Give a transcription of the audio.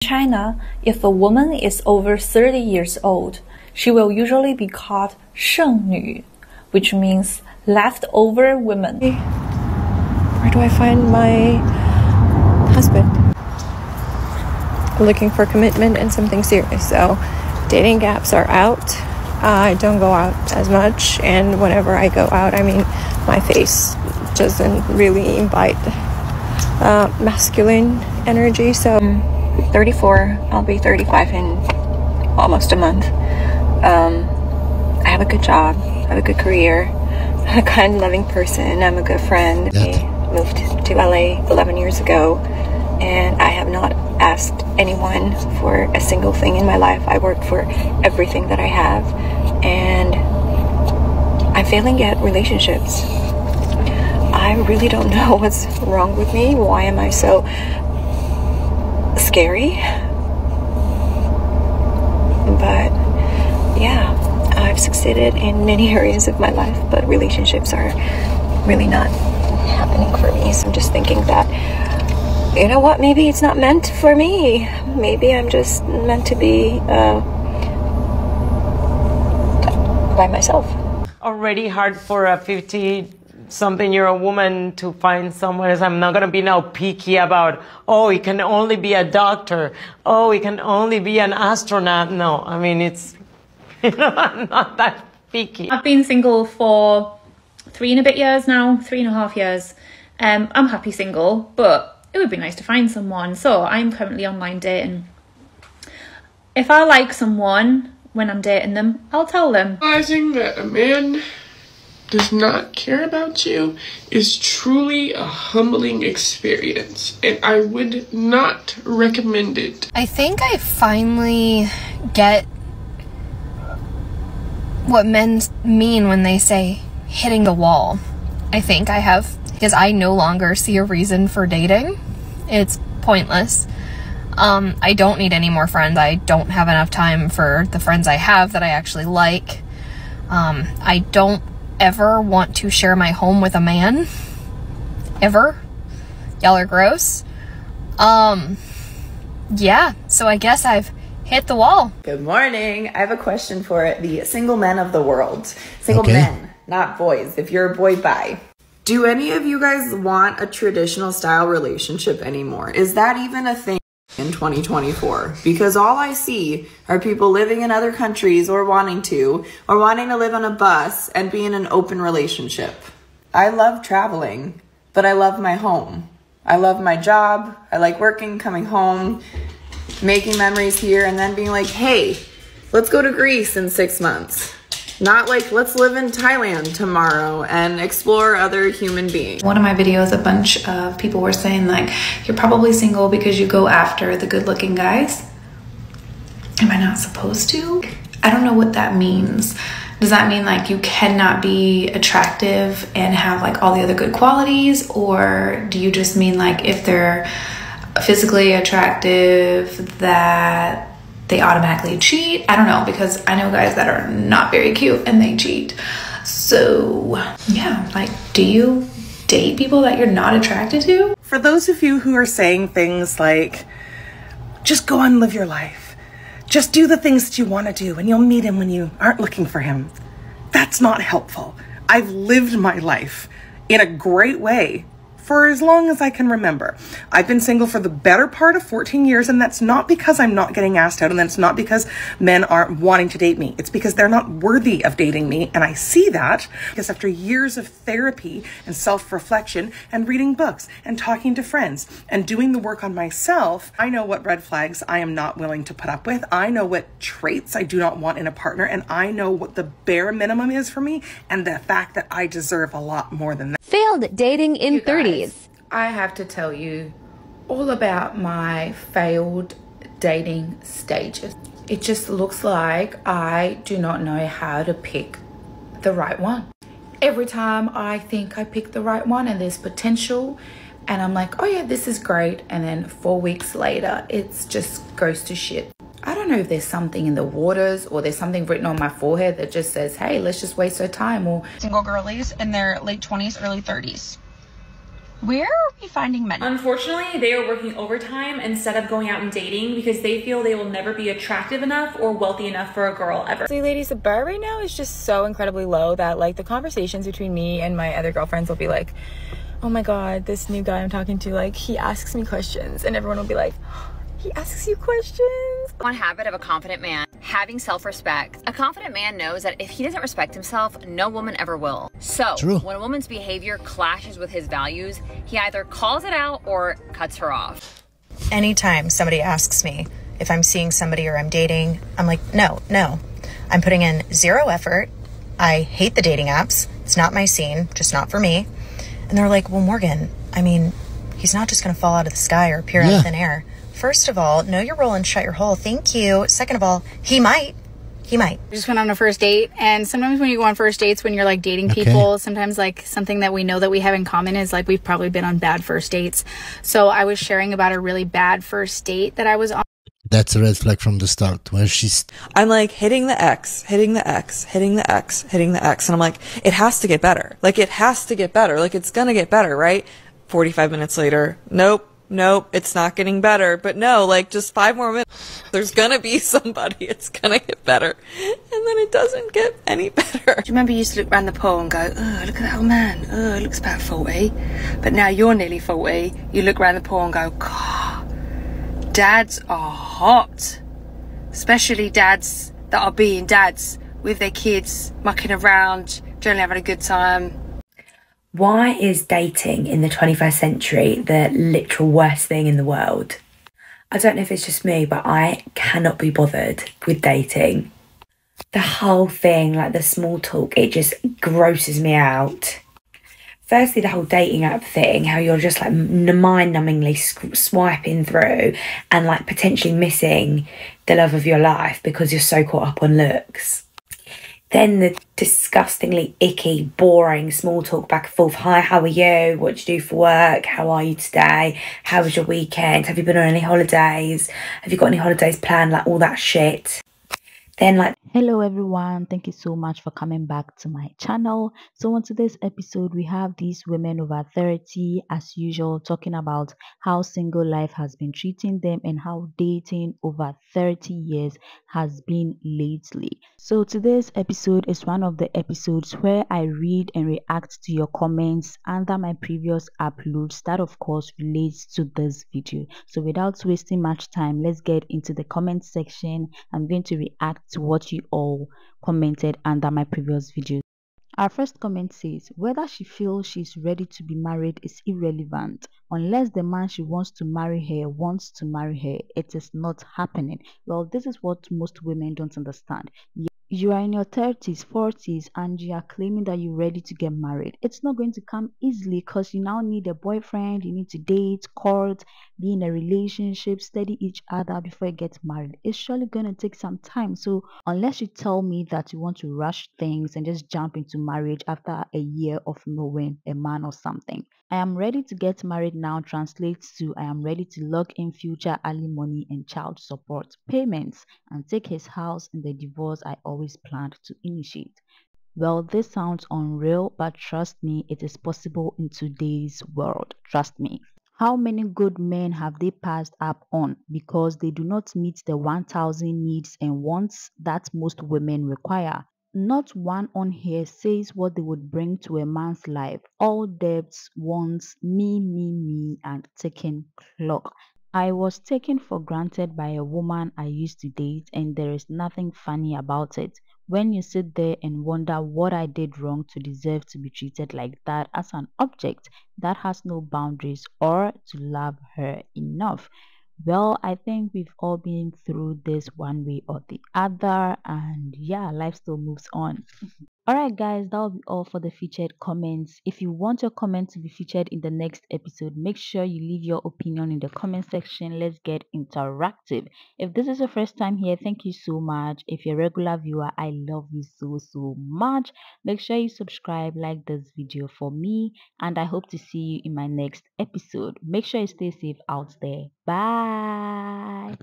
China, if a woman is over 30 years old, she will usually be called 剩女, which means leftover women. Where do I find my husband? Looking for commitment and something serious. So dating apps are out. I don't go out as much, and whenever I go out, I mean, my face doesn't really invite masculine energy. So I'm 34, I'll be 35 in almost a month. I have a good job, I have a good career, I'm a kind, loving person, I'm a good friend. I moved to LA 11 years ago, and I have not asked anyone for a single thing in my life. I worked for everything that I have, and I'm failing at relationships. I really don't know what's wrong with me. Why am I so scary? But yeah, I've succeeded in many areas of my life, but relationships are really not happening for me. So I'm just thinking that, you know what, maybe it's not meant for me. Maybe I'm just meant to be by myself. Already hard for a 50-something-year-old woman to find someone else. I'm not going to be now picky about, oh, it can only be a doctor. Oh, it can only be an astronaut. No, I mean, it's, you know, I'm not that picky. I've been single for 3 and a bit years now, 3.5 years. I'm happy single, but it would be nice to find someone. So I'm currently online dating. If I like someone when I'm dating them, I'll tell them. Realizing that a man does not care about you is truly a humbling experience, and I would not recommend it. I think I finally get what men mean when they say hitting the wall. I think I have, because I no longer see a reason for dating. It's pointless. I don't need any more friends. I don't have enough time for the friends I have that I actually like. I don't ever want to share my home with a man. Ever. Y'all are gross. Yeah, so I guess I've hit the wall. Good morning. I have a question for the single men of the world. Single men, not boys. If you're a boy, bye. Do any of you guys want a traditional style relationship anymore? Is that even a thing in 2024? Because all I see are people living in other countries or wanting to live on a bus and be in an open relationship. I love traveling, but I love my home. I love my job. I like working, coming home, making memories here, and then being like, hey, let's go to Greece in 6 months. Not like, let's live in Thailand tomorrow and explore other human beings. One of my videos, a bunch of people were saying like, you're probably single because you go after the good looking guys. Am I not supposed to? I don't know what that means. Does that mean like you cannot be attractive and have like all the other good qualities? Or do you just mean like if they're physically attractive that they automatically cheat? I don't know, because I know guys that are not very cute and they cheat. So yeah, like, do you date people that you're not attracted to? For those of you who are saying things like, just go on and live your life, just do the things that you want to do and you'll meet him when you aren't looking for him, that's not helpful. I've lived my life in a great way for as long as I can remember. I've been single for the better part of 14 years, and that's not because I'm not getting asked out, and that's not because men aren't wanting to date me. It's because they're not worthy of dating me, and I see that because after years of therapy and self-reflection and reading books and talking to friends and doing the work on myself, I know what red flags I am not willing to put up with. I know what traits I do not want in a partner, and I know what the bare minimum is for me, and the fact that I deserve a lot more than that. Failed dating in 30s. I have to tell you all about my failed dating stages. It just looks like I do not know how to pick the right one. Every time I think I pick the right one and there's potential and I'm like, oh yeah, this is great, and then 4 weeks later it just goes to shit. I don't know if there's something in the waters or there's something written on my forehead that just says, hey, let's just waste our time. Or single girlies in their late 20s, early 30s. Where are we finding men? Unfortunately, they are working overtime instead of going out and dating because they feel they will never be attractive enough or wealthy enough for a girl ever. See, ladies, the bar right now is just so incredibly low that like the conversations between me and my other girlfriends will be like, oh my god, this new guy I'm talking to, like, he asks me questions, and everyone will be like, he asks you questions. One habit of a confident man, having self-respect. A confident man knows that if he doesn't respect himself, no woman ever will. So, when a woman's behavior clashes with his values, he either calls it out or cuts her off. Anytime somebody asks me if I'm seeing somebody or I'm dating, I'm like, no. I'm putting in zero effort. I hate the dating apps. It's not my scene, just not for me. And they're like, well, Morgan, I mean, he's not just going to fall out of the sky or appear out of thin air. First of all, know your role and shut your hole. Thank you. Second of all, he might. We just went on a first date, and sometimes when you go on first dates, when you're like dating people, sometimes like something that we know that we have in common is like we've probably been on bad first dates. So I was sharing about a really bad first date that I was on. That's a red flag from the start, where I'm like hitting the X, hitting the X, hitting the X, hitting the X, and I'm like, it has to get better. Like, it has to get better. Like, it's gonna get better, right? 45 minutes later, nope, it's not getting better. But no, like, just 5 more minutes, there's gonna be somebody, it's gonna get better. And then it doesn't get any better. Do you remember you used to look around the pool and go, oh, look at that old man, oh, he looks about 40. But now you're nearly 40, you look around the pool and go, God, dads are hot. Especially dads that are being dads with their kids, mucking around, generally having a good time. Why is dating in the 21st century the literal worst thing in the world? I don't know if it's just me, but I cannot be bothered with dating. The whole thing, like the small talk, it just grosses me out. Firstly, the whole dating app thing, how you're just like mind-numbingly swiping through and like potentially missing the love of your life because you're so caught up on looks. Then the disgustingly icky, boring small talk back and forth. Hi, how are you? What do you do for work? How are you today? How was your weekend? Have you been on any holidays? Have you got any holidays planned? Like all that shit. Then like, hello everyone, thank you so much for coming back to my channel. So on today's episode, we have these women over 30 as usual talking about how single life has been treating them and how dating over 30 years has been lately. So today's episode is one of the episodes where I read and react to your comments under my previous uploads that of course relates to this video. So without wasting much time, let's get into the comment section. I'm going to react to what you all commented under my previous video. Our first comment says, whether she feels she's ready to be married is irrelevant. Unless the man she wants to marry her wants to marry her, it is not happening. Well, this is what most women don't understand. You are in your 30s, 40s, and you are claiming that you're ready to get married. It's not going to come easily because you now need a boyfriend, you need to date, court, be in a relationship, study each other before you get married. It's surely going to take some time. So unless you tell me that you want to rush things and just jump into marriage after a year of knowing a man or something. I am ready to get married now translates to I am ready to lock in future alimony and child support payments and take his house in the divorce I always planned to initiate. Well, this sounds unreal, but trust me, it is possible in today's world. Trust me. How many good men have they passed up on because they do not meet the 1,000 needs and wants that most women require? Not one on here says what they would bring to a man's life. All debts, wants, me, and ticking clock. I was taken for granted by a woman I used to date, and there is nothing funny about it. When you sit there and wonder what I did wrong to deserve to be treated like that as an object that has no boundaries or to love her enough. Well, I think we've all been through this one way or the other, and yeah, life still moves on. Alright guys, that will be all for the featured comments. If you want your comment to be featured in the next episode, make sure you leave your opinion in the comment section. Let's get interactive. If this is your first time here, thank you so much. If you're a regular viewer, I love you so much. Make sure you subscribe, like this video for me, and I hope to see you in my next episode. Make sure you stay safe out there. Bye.